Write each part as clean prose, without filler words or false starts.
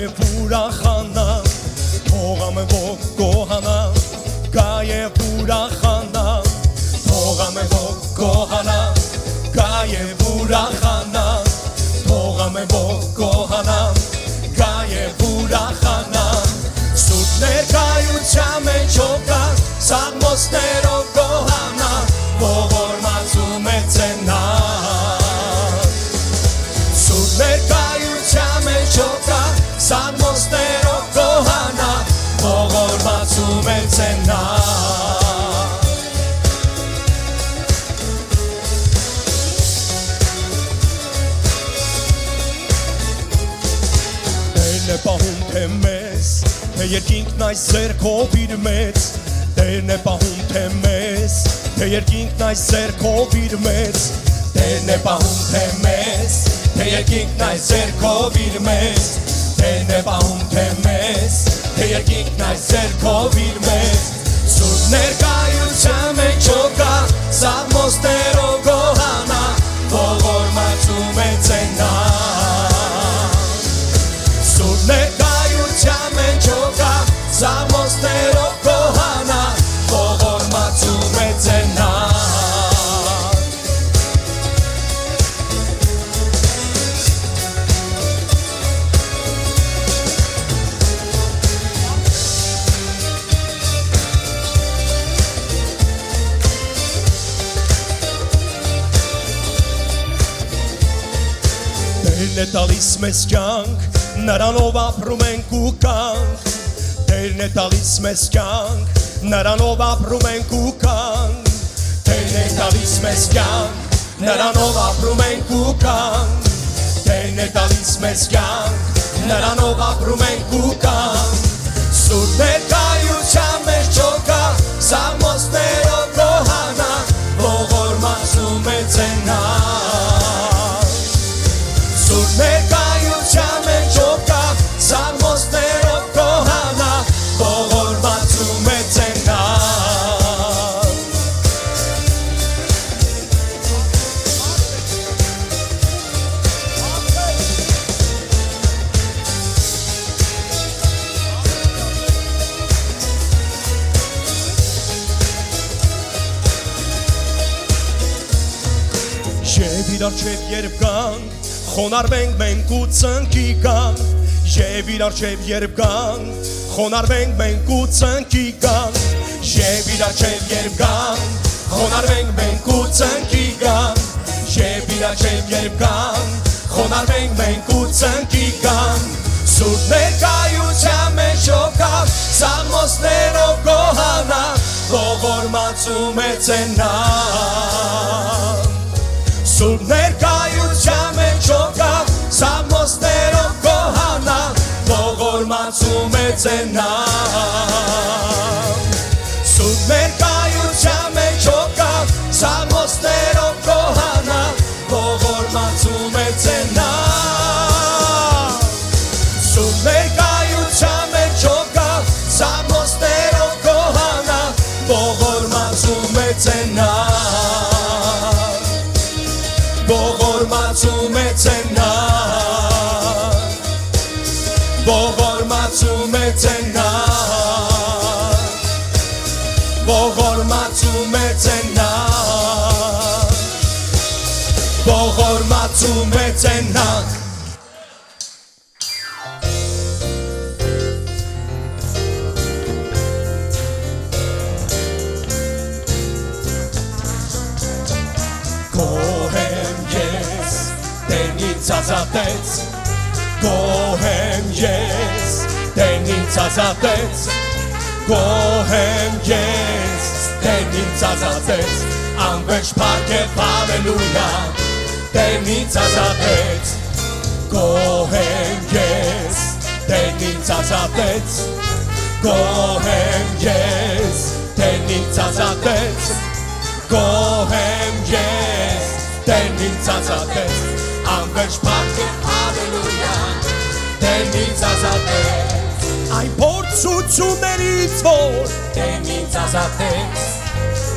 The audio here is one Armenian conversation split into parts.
եւ ուրախանա Թողամը ոգ գոհանա Գա եւ ուրախանա Թողամը ոգ գոհանա Գա եւ ուրախանա Թողամը ոգ գոհանա Գա եւ ուրախանա Սուրբ ներկայության մեջ ոգա Սաղմոսներով գոհանա Ողորմածում է ծենա Սուրբ ներկայության մեջ ոգա Սաղմոսներով գոհանա Ողորմածում է ծենա Տերն է պահում թե մեզ Թե երկինքն այս ձեռքով իր մեծ Տերն է պահում թե մեզ Թե երկինքն այս ձեռքով իր մեծ Տերն է պահում թե մեզ Թե երկինքն այս ձեռքով իր մեծ Տերն է պահում թե մեզ Թե երկինքն այս ձեռքով իր մեծ Սուրբ ներկայության մեջ ոգա Սաղմոսներով գոհանա Ողորմածում է ծենա Սուրբ ներկայության մեջ ոգա Սաղմոսներով գոհանա Ողորմածում է ծենա Տերն է տալիս մեզ կյանք, նրանով ապրում ենք ու կանք Տերն է տալիս մեզ կյանք, նրանով ապրում ենք ու կանք Տերն է տալիս մեզ կյանք, նրանով ապրում ենք ու կանք Տերն է տալիս մեզ կյանք, նրանով ապրում ենք ու կանք Սուրբ ներկայության մեջ ոգա, սաղմոսներով գոհանա Ողորմածում է ծենա Սուրբ ներկայության մեջ ոգա, սաղմոսներով գոհանա Ողորմածում է ծենա Եվ իր առջև երբ գանք Խոնարհվենք մենք ու ծնկի գանք Եվ իր առջև երբ գանք Խոնարհվենք մենք ու ծնկի գանք Եվ իր առջև երբ գանք Խոնարհվենք մենք ու ծնկի գանք Եվ իր առջև երբ գանք Խոնարհվենք մենք ու ծնկի գանք Սուրբ ներկայության մեջ ոգա Սաղմոսներով գոհանա Ողորմածում է ծենա Սուրբ ներկայության մեջ ոգա Սաղմոսներով գոհանա Ողորմածում է ծենա Սուրբ ներկայության մեջ ոգա Սաղմոսներով գոհանա Ողորմածում է ծենա Սուրբ ներկայության մեջ ոգա Սաղմոսներով գոհանա Ողորմածում է ծենա Ողորմածում է ծենա Ողորմածում է ծենա Ողորմածում է ծենա Ողորմածում է ծենա Ազատեց Գոհ եմ ես Տերն ինձ ազատեց Գոհ եմ ես Տերն ինձ ազատեց Անվերջ փառքև հալելույա Տերն ինձ ազատեց Գոհ եմ ես Տերն ինձ ազատեց Գոհ եմ ես Տերն ինձ ազատեց Գոհ եմ ես Տերն ինձ ազատեց Անվերջ փառքև հալելույա Տերն ինձ ազատեց Այն փորձություններից որ Տերն ինձ ազատեց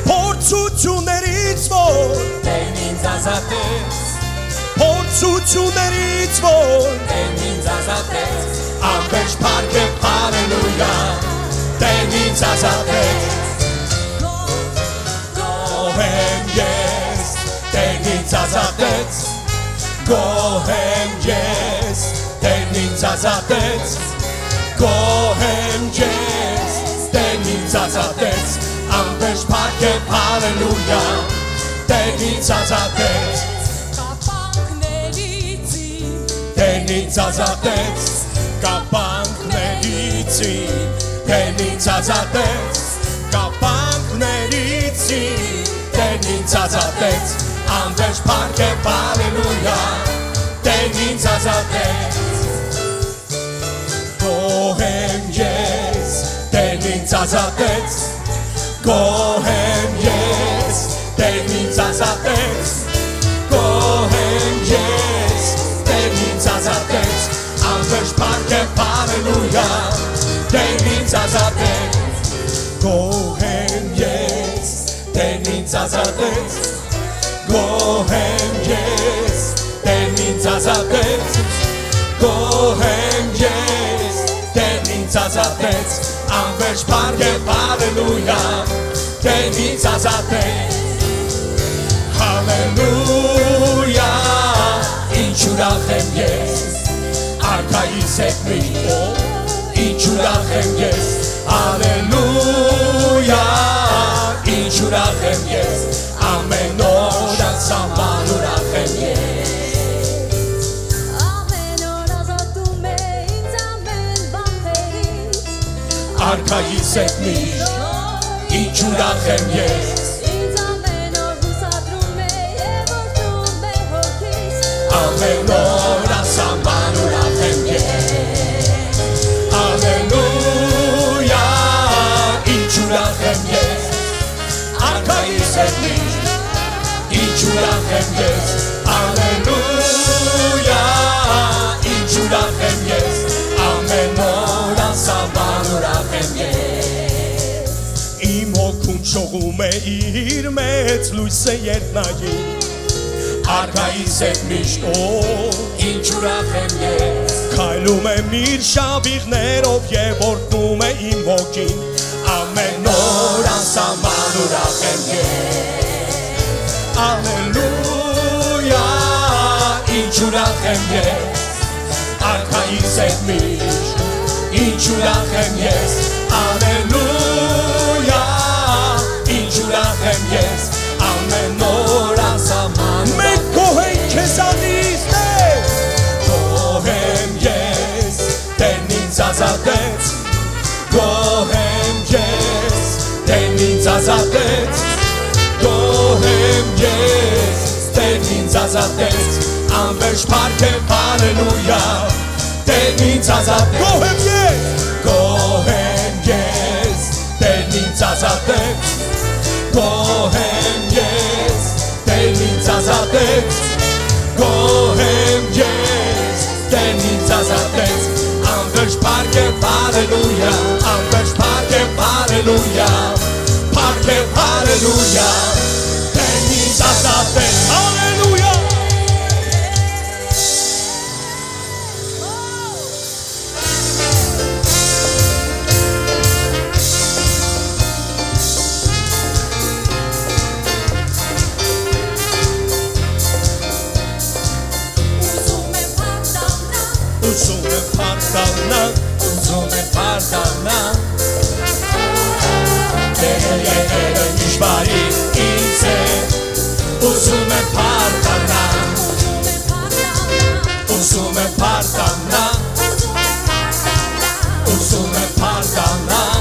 Փորձություններից որ Տերն ինձ ազատեց Փորձություններից որ Տերն ինձ ազատեց անվերջ փառքև հալելույա Տերն ինձ ազատեց Գոհեմ ես Տերն ինձ ազատեց Գոհեմ ես Տերն ինձ ազատեց Գոհեմ ես Տերն ինձ ազատեց անվերջ փառքև հալելույա Տերն ինձ ազատեց Տերն ինձ ազատեց կապանքներից Տերն ինձ ազատեց կապանքներից Տերն ինձ ազատեց անվերջ փառքև հալելույա Տերն ինձ ազատեց Գոհեմ ես Տերն ինձ ազատեց Գոհեմ ես Տերն ինձ ազատեց Գոհեմ ես Տերն ինձ ազատեց անվերջ փառքև հալելույա Տերն ինձ ազատեց Գոհեմ ես Տերն ինձ ազատեց Գոհեմ ես Տերն ինձ ազատեց Գոհեմ ես Տերն ինձ ազատեց անվերջ փառքև հալելույա Տերն ինձ ազատեց Հալելույա ինչ ուրախ եմ ես Արքայիս հետ միշտ ինչ ուրախ եմ ես Հալելույա ինչ ուրախ եմ ես ամեն օր անսահման ուրախ եմ ես Ամեն օր ազատում է ինձ ամեն բախից Արքայիս հետ միշտ ինչ ուրախ եմ ես Ամեն օր անսահման ուրախ եմ ես Հալելույա ինչ ուրախ եմ ես Արքայիս հետ միշտ ինչ ուրախ եմ ես Հալելույա ինչ ուրախ եմ ես ամեն օր անսահման ուրախ եմ ես Իմ հոգում շողում է իր մեծ լույսը երբ նայի Արքայիս հետ միշտ ինչ ուրախ եմ ես Քայլում եմ իր շավիղներով և օրհնում է իմ հոգին Ամեն օր անսահման ուրախ եմ ես Ալելույա ինչ ուրախ եմ ես Արքայիս հետ միշտ ինչ ուրախ եմ ես Ալելույա ինչ ուրախ եմ ես ամեն օր անսահման Մենք գոհենք քեզանից Գոհեմ ես Տերն ինձ ազատեց Գոհեմ ես Տերն ինձ ազատեց Գոհեմ ես Տերն ինձ ազատեց անվերջ փառքև հալելույա Տերն ինձ ազատեց Գոհեմ ես Տերն ինձ ազատեց Գոհեմ ես Տերն ինձ ազատեց Գոհեմ ես Տերն ինձ ազատեց անվերջ փառքև հալելույա անվերջ փառքև հալելույա փառքև հալելույա Տերն ինձ ազատեց հալելույա Ուզում եմ փառտանալ Ուզում եմ փառտանալ Տերը միշտ բարի ինձ է Ուզում եմ փառտանալ Ուզում եմ փառտանալ Ուզում եմ փառտանալ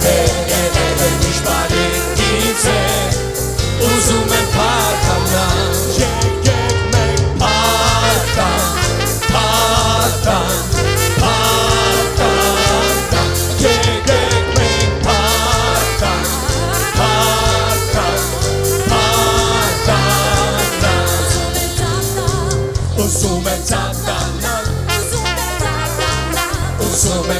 Տերը միշտ բարի ինձ է Ուզում եմ փառտանալ Usume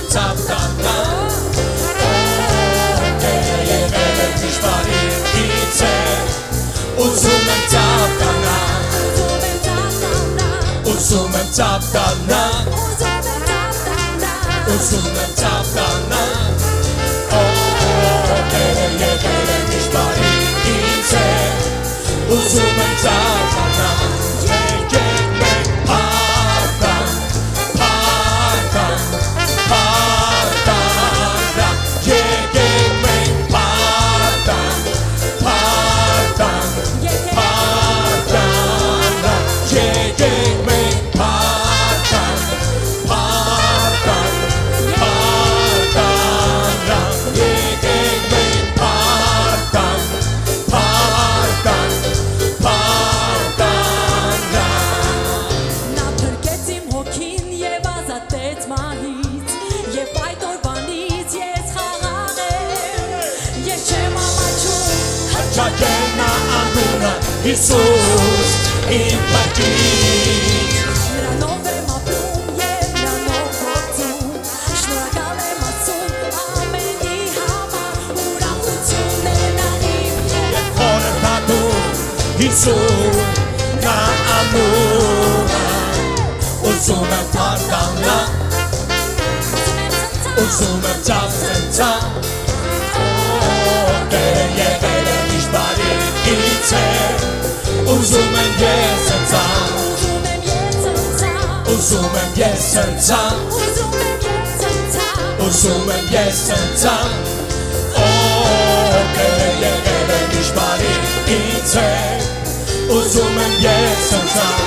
ծավտանալ Ուզում եմ ծավտանալ Տերը եկել է միշտ բարի ինձ է Ուզում եմ ծավտանալ Եկեք մենք փառտան Եկեք մենք փառտան Եկեք մենք փառտան Եկեք մենք փառտան Նա փրկեց իմ հոգին և ազատեց մահից Եվ այդ օրվանից ես խաղաղ եմ Ես չեմ ամաչում Հռչակել նա անունը Հիսուս իմ պատիվ Նրանով եմ ապրում և նրանով գործում Շնորհակալ եմ ասում ամենի համար Ուրախությունն է նա իմ Եվ խորհրդատում Հիսուս նա անունը Ուզում եմ փառտանալ Ուզում եմ ծավտանալ Տերը եկել է միշտ բարի ինձ է Ուզում եմ ես ընծալ Ուզում եմ ես ընծալ Ուզում եմ ես ընծալ Տերը եկել է միշտ բարի ինձ է Ուզում եմ ես ընծալ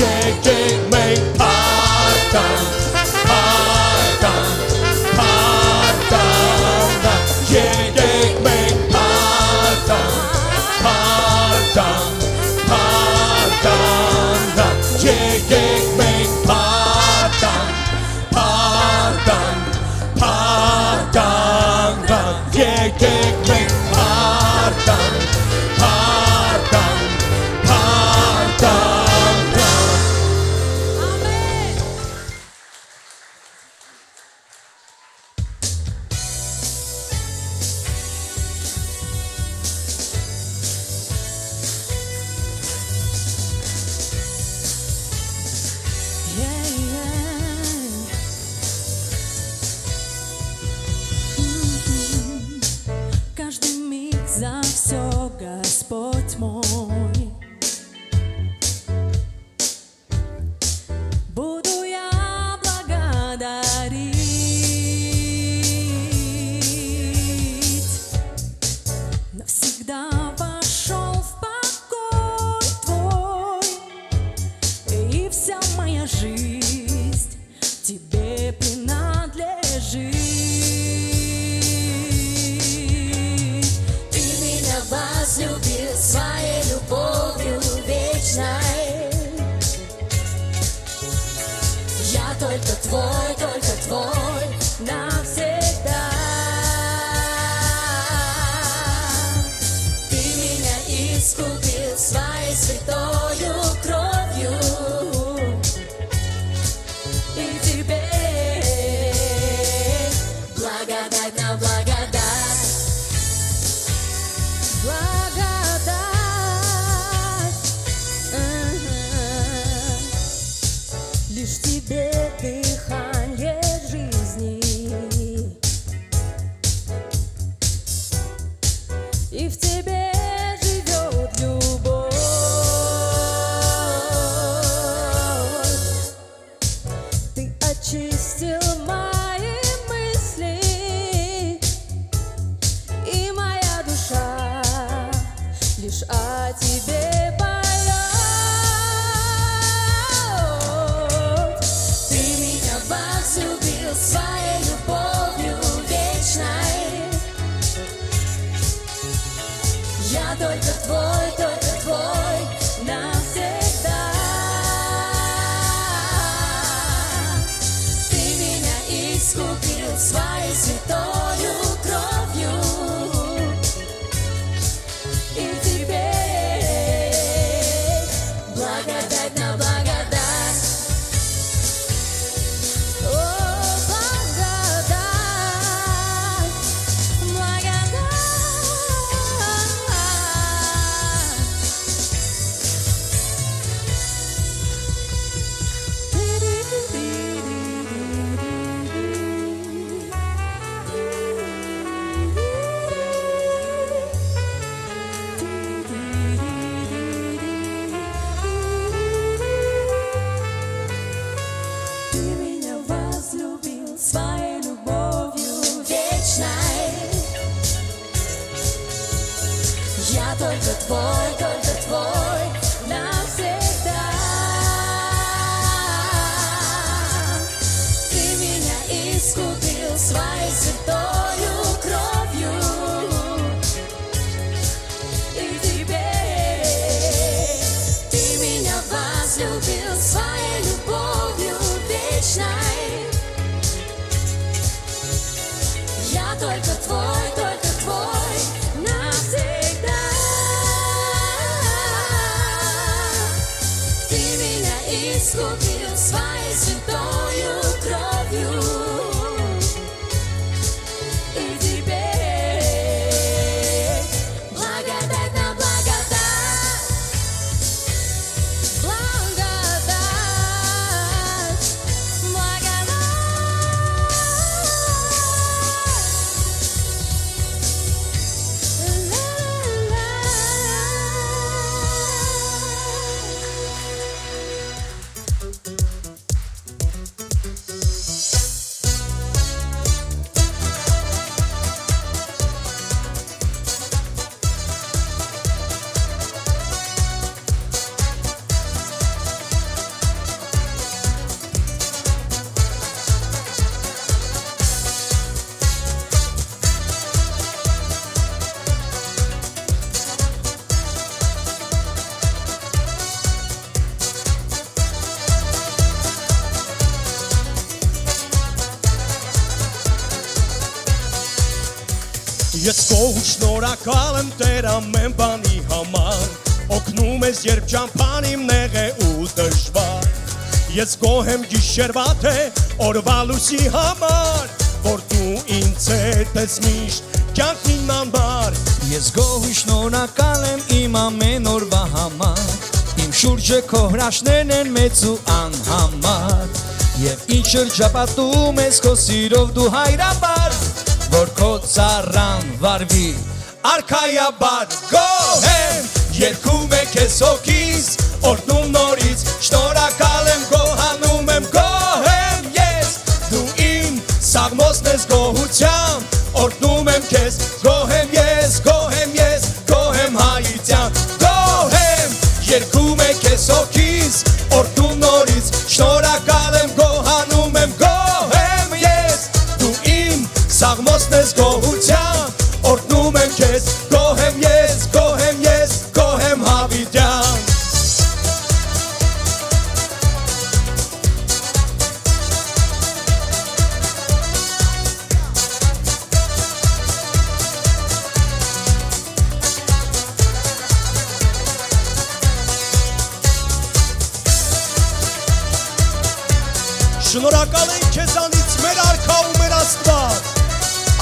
Եկեք մենք փառտան Եկեք մենք փառտան Եկեք մենք փառտան Եկեք մենք փառտան Ամեն Каждый миг за все, Господь мой. Буду я благодарить. Навсегда вошел в покой Твой, и вся моя жизнь Тебе принадлежит. Возлюбил своей любовью вечной. Я только твой навсегда. Ты меня искупил своей святою кровью. И тебе благодать на благодать. Лишь тебе дыхание жизни, и в тебе живет любовь. Ты очистил мои мысли, и моя душа лишь о тебе поет. Возлюбил своей любовью вечной. Я только твой навсегда. Ты меня искупил своей святою кровью. И тебе благодать на благодать. искупил своей святою кровью. И теперь благодать на благодать, Благодать, Ես քո շնորհակալ եմ Տեր ամեն բանի համար, օգնում ես երբ ճամփան իմ նեղ է ու դժվար։ Ես գոհ եմ գիշերվա թե օրվա լույսի համար, որ դու ինձ հետ ես միշտ կյանքին անբար։ Ես գոհ ու շնորհակալ եմ իմ ամեն օրվա համար, իմ շուրջը քո հրաշքներն են մեծ ու անհամար, եւ ինչ շրջապատում ես քո սիրով դու հայրաբար, որ քո ծառան վարվի արքայաբար։ Գոհ եմ, երգում է քեզ հոգիս, օրհնում նորից, շնորհակալ եմ, գոհանում եմ, գոհ եմ ես, դու իմ սաղմոսն ես գոհությամբ, օրհնում եմ քեզ, գոհ եմ ես, գոհ եմ ես, գոհ եմ հայրության, գոհ եմ, երգում է քեզ հոգիս, օրհնում նորից, շնորհակալ եմ, գոհանում եմ, գոհ եմ ես, դու իմ սաղմոսն ես գոհությամբ, օրհնում եմ քեզ, գոհ եմ ես, գոհ եմ ես, գոհ եմ հավիտյան։ Շնորհակալ ենք քեզանից մեր արքա ու մեր Աստված,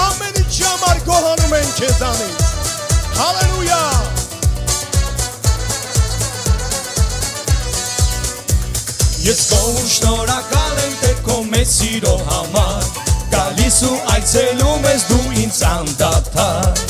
ամեն ինչի համար գոհանում ենք քեզանից, հալելույա։ Ես քո շնորհակալ եմ Տեր քո մեծ սիրո համար, գալիս ու այցելում ես դու ինձ անդադար,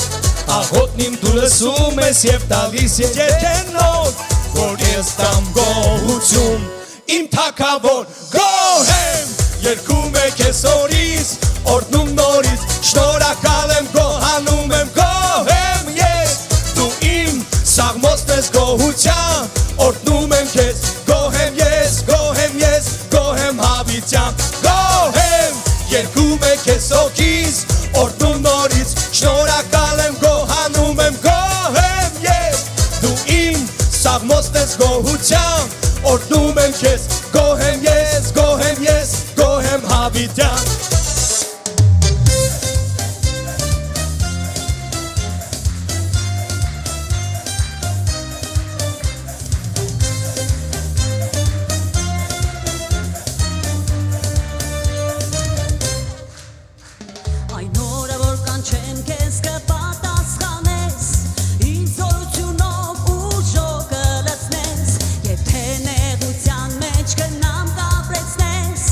աղոթն իմ դու լսում ես եւ տալիս ես երգենով, որ ես տամ գոհություն իմ թագավոր, գոհ եմ, երգում է քեզ օրից, օրհնում նորից, շնորհակալ եմ, գոհանում եմ, գոհ եմ ես, դու իմ սաղմոսն ես գոհությամբ, օրհնում եմ քեզ, գոհ եմ ես, գոհ եմ ես, գոհ եմ հավիտյան, գոհ եմ, երգում է քեզ հոգիս, օրհնում նորից, շնորհակալ եմ, գոհանում եմ, գոհ եմ ես, դու իմ սաղմոսն ես գոհությամբ, օրհնում եմ քեզ, գոհ եմ ես, գոհ եմ ես, գոհ եմ հավիտյան։ Այն օրը որ կանչեմ քեզ կպատասխանես, ինձ զորությունով ուժով կլցնես, եւ թե նեղության մեջ կնամ կապրեցնես,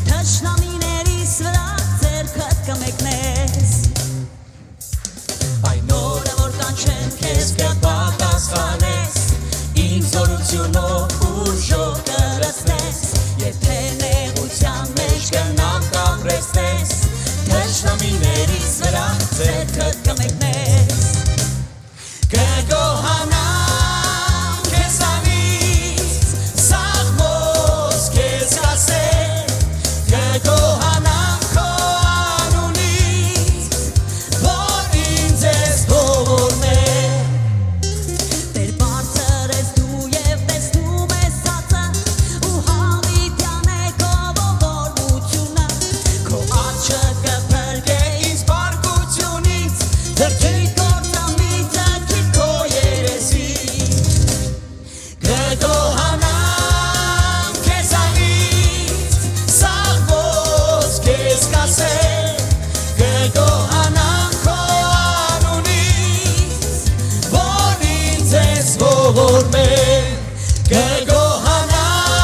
թշնամիներիս վրա ձեռքդ կմեկնես։ Այն օրը որ կանչեմ քեզ կպատասխանես, ինձ զորությունով ուժով կլցնես, եւ թե նեղության մեջ կնամ կապրեցնես, թշնամիներիս վրա ձեռքդ կմեկնես, կգոհանամ քեզանից, սաղմոս քեզ կասեմ, կգոհանամ քո անունից, որ ինձ ես ողորմել, Տեր բարձր ես դու և տեսնում կգոհանամ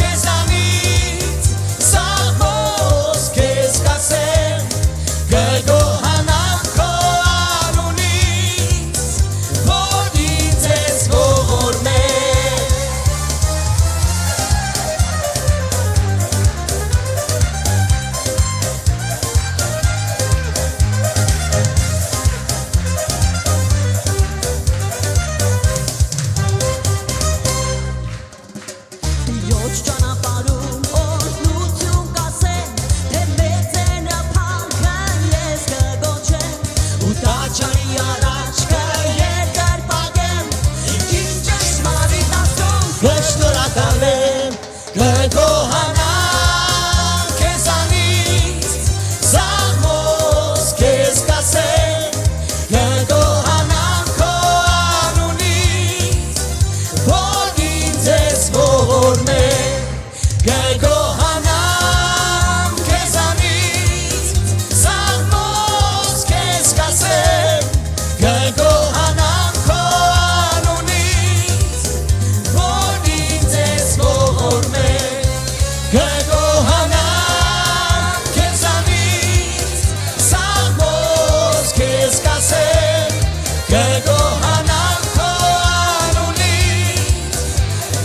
քեզանից սաղմոս քեզ կասեմ կգոհանամ քո անունից որ ինձ ես ողորմել Յոչ ճանապարհում օրհնություն կասեմ, թե մեծ է նփանքը ես կգոչեմ, ու տաճարի առաջ երկար պագեմ, ինչ ճշմարիտ ասում, կշնորհակալ եմ կգոհանամ քեզանից սաղմոս քեզ կասեմ կգոհանամ քո անունից որ ինձ ես ողորմել կգոհանամ քեզանից սաղմոս քեզ կասեմ կգոհանամ քո անունից որ ինձ ես ողորմել կգոհանամ քեզանից սաղմոս քեզ կասեմ կգոհանամ քո անունից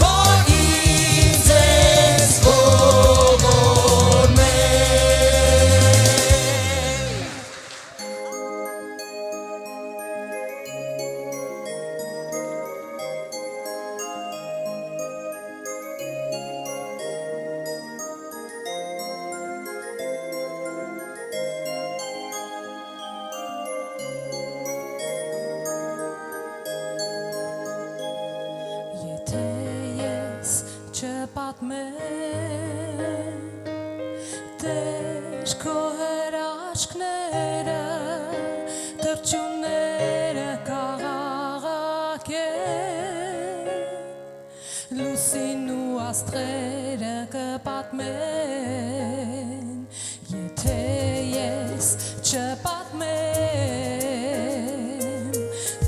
որ ինձ ես ողորմել եթե ես չպատմեմ, Տեր քո հրաշքները, թռչունները կաղաղակեն, լուսին ու աստղերը կպատմեն, եթե ես չպատմեմ,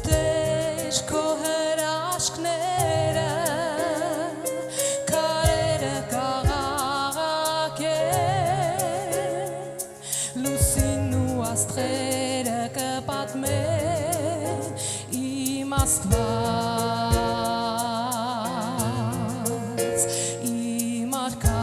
Տեր քո հրաշքները, քարերը կաղաղակեն, լուսին ու աստղերը կպատմեն, իմ Աստված, իմ արքա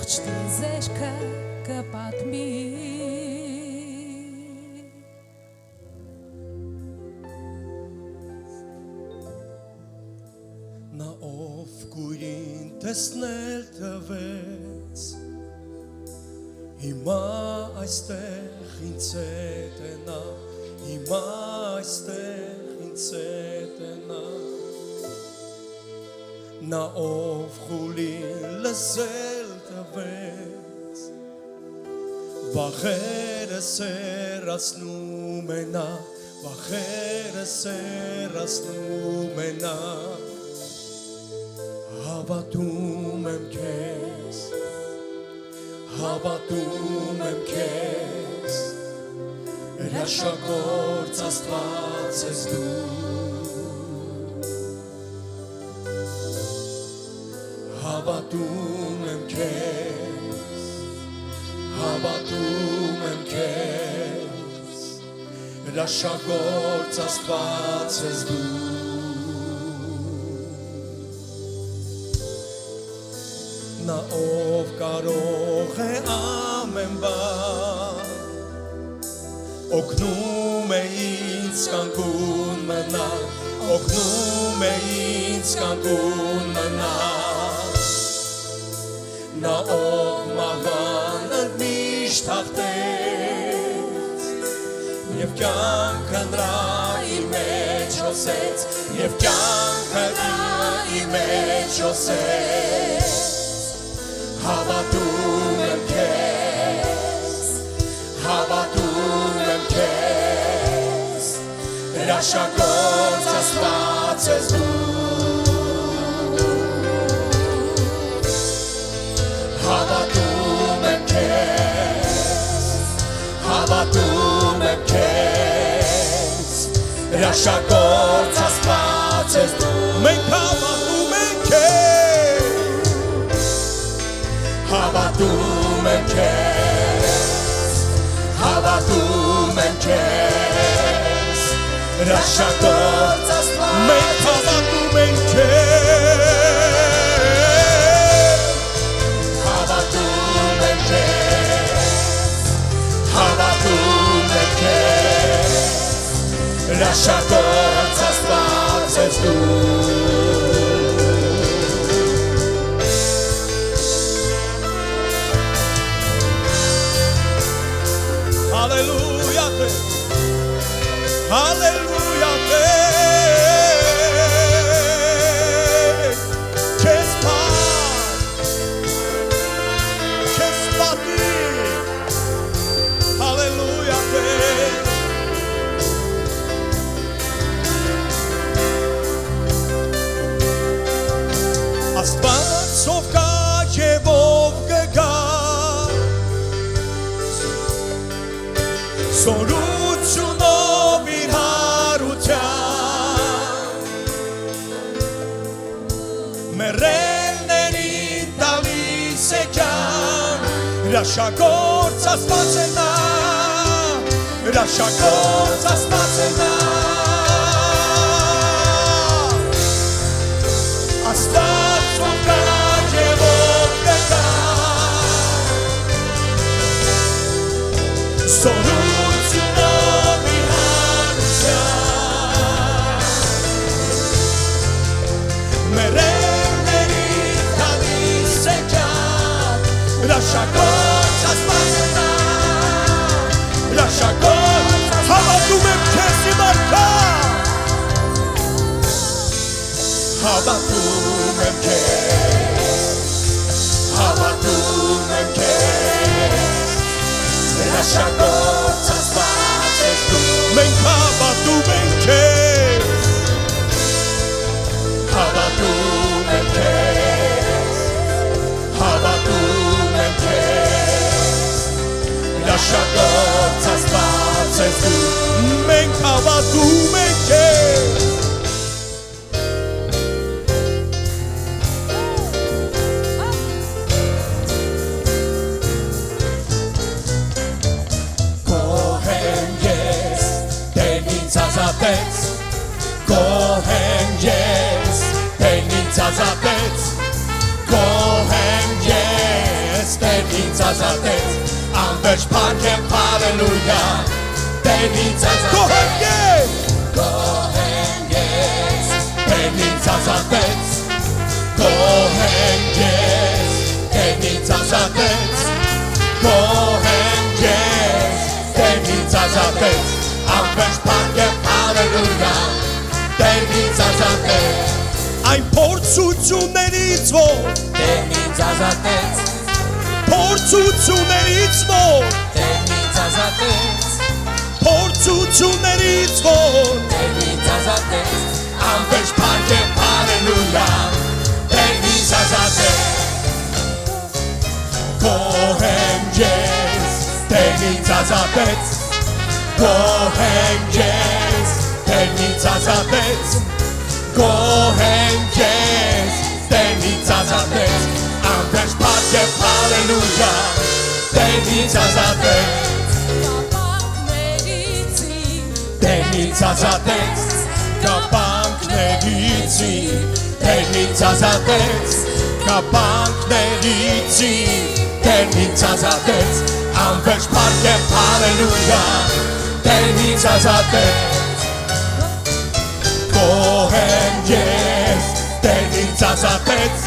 ողջ դիզերքը կպատմի Նա ով գույրին տեսնել տվեց Հիմա այստեղ ինձ հետ է նա Հիմա այստեղ ինձ հետ է նա Նա ով խուլին լսել տվեց Վախերը սերացնում է նա Վախերը սերացնում է նա Հավատում եմ քեզ Հավատում եմ քեզ Հրաշագործ Աստված ես դու Հավատում եմ քեզ Հավատում եմ քեզ Հրաշագործ Աստված ես դու Նա ով կարող է ամեն բան Օգնում է ինձ կանգուն մնալ Օգնում է ինձ կանգուն մնալ Նա ով մահվանը միշտ հաղթեց Եվ կյանքը նրա իր մեջ հոսեց Եվ կյանքը նրա իր մեջ հոսեց Հավատում եմ քեզ Հավատում եմ քեզ Հրաշագործ Աստված ես դու Հավատում եմ քեզ Հավատում եմ քեզ Հրաշագործ Աստված ես դու Մենք հավատում ենք քեզ Հավատում եմ քեզ Հավատում եմ քեզ Հրաշագործ Աստված Մենք հավատում ենք քեզ Հավատում եմ քեզ Հավատում եմ քեզ Հրաշագործ Աստված ես դու Hallelujah, Hallelujah, Qu'est-ce pas Hallelujah, Աստված ով կա եւ ով կգա Սորությունով իր հարության Մեռելներին տալիս է կյան Հրաշագործ Աստված է նա Հրաշագործ Աստված է նա Աստված ով կա եւ ով կգա Սորությունով իր հարության Մեռելներին տալիս է կյան Հրաշագործ Աստված է նա Հրաշագործ Հավատում եմ քեզ իմ արքա Հավատում եմ քեզ Հավատում եմ քեզ Հրաշագործ Աստված ես դու Մենք հավատում ենք քեզ Հավատում ենք քեզ Հավատում ենք քեզ Հրաշագործ Աստված ես դու Մենք հավատում ենք քեզ Ազատեց Գոհեն ես Տեն ինձ ազատեց Գոհեն ես Տերն ինձ ազատեց Անվերջ փառքեմ հալելույա Տերն ինձ ազատեց Գոհեմ ես Տերն ինձ ազատեց Գոհեմ ես Տերն ինձ ազատեց Գոհեմ ես Տերն ինձ ազատեց Անվերջ փառքեմ հալելույա Տերն ինձ ազատեց Այն փորձություններից որ Տերն ինձ ազատեց Փորձություններից որ Տերն ինձ ազատեց Փորձություններից որ Տերն ինձ ազատեց Անվերջ փառքեմ հալելույա Տերն ինձ ազատեց Գոհեմ ես Տերն ինձ ազատեց Գոհեմ ես Տերն ինձ ազատեց Գոհեմ ես Տերն ինձ ազատեց Անվերջ փառքեմ հալելույա Տերն ինձ ազատեց Տերն ինձ ազատեց Կապանքներիցին Տերն ինձ ազատեց Կապանքներիցին Տերն ինձ ազատեց Անվերջ փառքեմ հալելույա Տերն ինձ ազատեց Գոհեմ ես Տերն ինձ ազատեց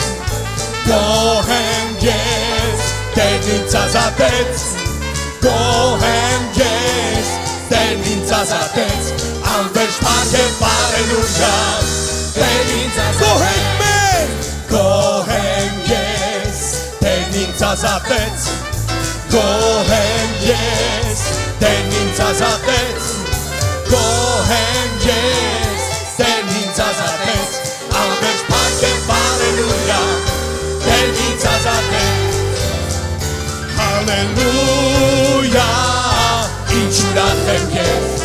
Գոհեմ ես Տերն ինձ ազատեց Գոհեմ ես Տերն ինձ ազատեց Անվերջ փառքեմ հալելույա Տերն ինձ ազատեց Գոհեմ ես Տերն ինձ ազատեց Գոհեմ ես Տերն ինձ ազատեց Գոհեմ ես Տերն ինձ ազատեց Անվերջ փառքեմ հալելույա Տերն ինձ ազատեց Հալելույա Ինչ ուրախ եմ ես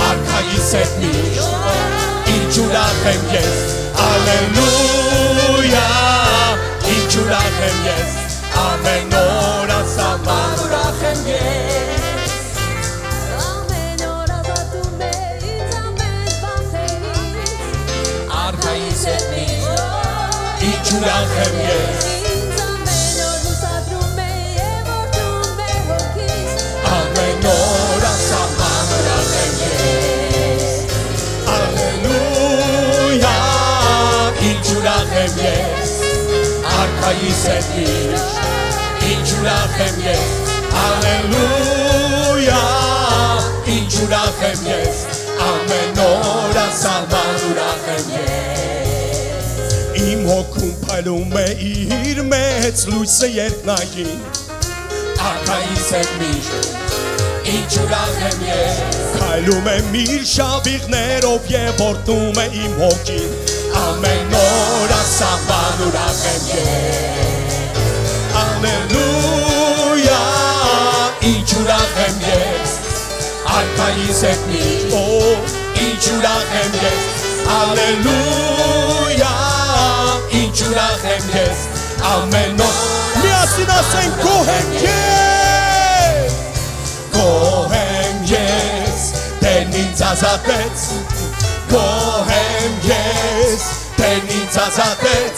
Արքայիս հետ միշտ Ինչ ուրախ եմ ես Հալելույա Ինչ ուրախ եմ ես Ամեն օր անսահման ուրախ եմ ես Ամեն օր ազատում է ինձ ամեն բախերից Արքայիս հետ միշտ Ինչ ուրախ եմ ես Ինձ ամեն օր լուսադրում է և օրհնում է հոգիս Ամեն օր անսահման ուրախ եմ ես Ալելույա Ինչ ուրախ եմ ես Արքայիս հետ միշտ Ինչ ուրախ եմ ես Ալելույա Ինչ ուրախ եմ ես Ամեն օր անսահման ուրախ եմ ես Իմ հոգում փայլում է իր մեծ լույսը երկնային Արքայիս հետ միշտ Ինչ ուրախ եմ ես Քայլում եմ իր շավիղներով և օրհնում է իմ հոգին Ամեն օր անսահման ուրախ եմ ես Ալելույա Ինչ ուրախ եմ ես Արքայիս հետ միշտ Ինչ ուրախ եմ ես Ալելույա Ինչ ուրախ եմ ես Ամեն օր Միասին ասենք գոհեմ ես Գոհեմ ես Տերն ինձ ազատեց Գոհեմ ես Տերն ինձ ազատեց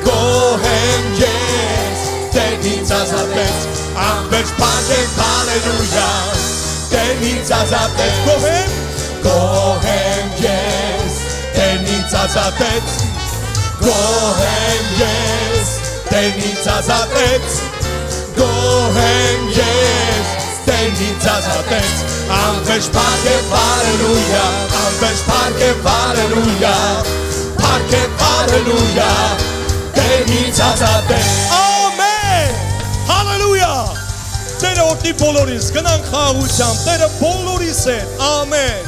Գոհեմ ես Տերն ինձ ազատեց Անվերջ փառքեմ հալելույա Տերն ինձ ազատեց Գոհեմ Գոհեմ ես Տերն ինձ ազատեց Գոհեմ ես Տերն ինձ ազատեց Գոհեմ ես Տերն ինձ ազատեց Անվերջ փառքեմ հալելույա Անվերջ փառքեմ հալելույա Փառքեմ հալելույա Տերն ինձ ազատեց Ամեն Հալելույա Տերը օրհնի բոլորիս գնանք խաղաղությամբ Տերը բոլորիս հետ Ամեն